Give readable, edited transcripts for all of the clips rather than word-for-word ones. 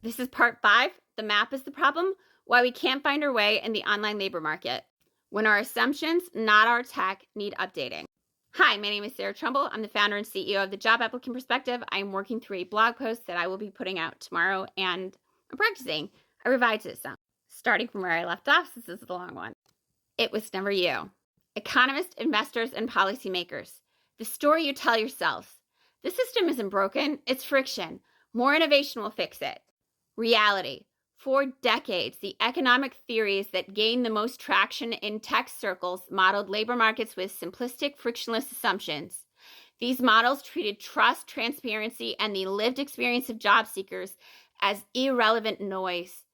This is part 5. The map is the problem. Why we can't find our way in the online labor market. When our assumptions, not our tech, need updating. Hi, my name is Sarah Trumbull. I'm the founder and CEO of the Job Applicant Perspective. I'm working through a blog post that I will be putting out tomorrow, and I'm practicing. I revised it some. Starting from where I left off, this is the long one. It was never you. Economists, investors, and policymakers. The story you tell yourselves. The system isn't broken, it's friction. More innovation will fix it. Reality. For decades, the economic theories that gained the most traction in tech circles modeled labor markets with simplistic, frictionless assumptions. These models treated trust, transparency, and the lived experience of job seekers as irrelevant noise.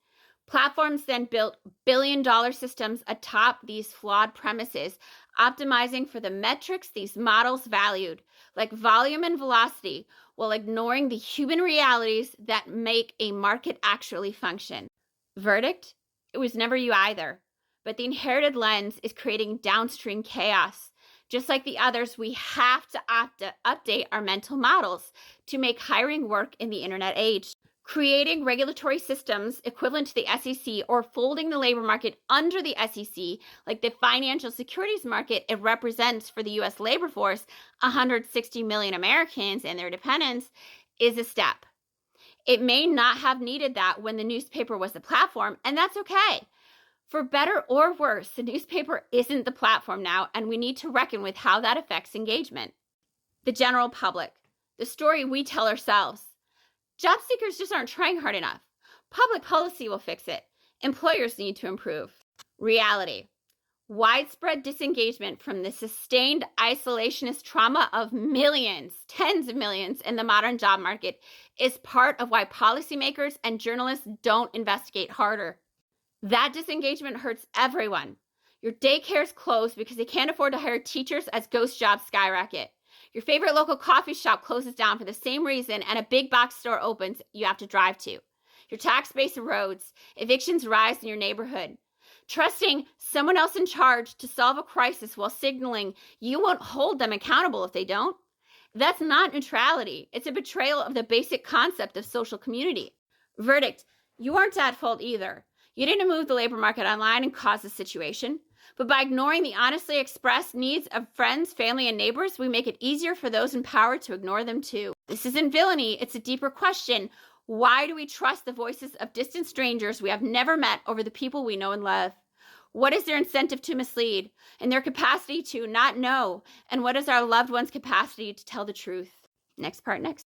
Platforms then built billion-dollar systems atop these flawed premises, optimizing for the metrics these models valued, like volume and velocity, while ignoring the human realities that make a market actually function. Verdict? It was never you either. But the inherited lens is creating downstream chaos. Just like the others, we have to update our mental models to make hiring work in the internet age. Creating regulatory systems equivalent to the SEC or folding the labor market under the SEC, like the financial securities market it represents for the U.S. labor force, 160 million Americans and their dependents, is a step. It may not have needed that when the newspaper was the platform, and that's okay. For better or worse, the newspaper isn't the platform now, and we need to reckon with how that affects engagement. The general public, the story we tell ourselves. Job seekers just aren't trying hard enough. Public policy will fix it. Employers need to improve. Reality. Widespread disengagement from the sustained isolationist trauma of millions, tens of millions in the modern job market is part of why policymakers and journalists don't investigate harder. That disengagement hurts everyone. Your daycares close because they can't afford to hire teachers as ghost jobs skyrocket. Your favorite local coffee shop closes down for the same reason, and a big box store opens you have to drive to. Your tax base erodes. Evictions rise in your neighborhood. Trusting someone else in charge to solve a crisis while signaling you won't hold them accountable if they don't. That's not neutrality. It's a betrayal of the basic concept of social community. Verdict. You aren't at fault either. You didn't move the labor market online and cause the situation. But by ignoring the honestly expressed needs of friends, family, and neighbors, we make it easier for those in power to ignore them too. This isn't villainy, it's a deeper question. Why do we trust the voices of distant strangers we have never met over the people we know and love? What is their incentive to mislead and their capacity to not know? And what is our loved ones' capacity to tell the truth? Next part next.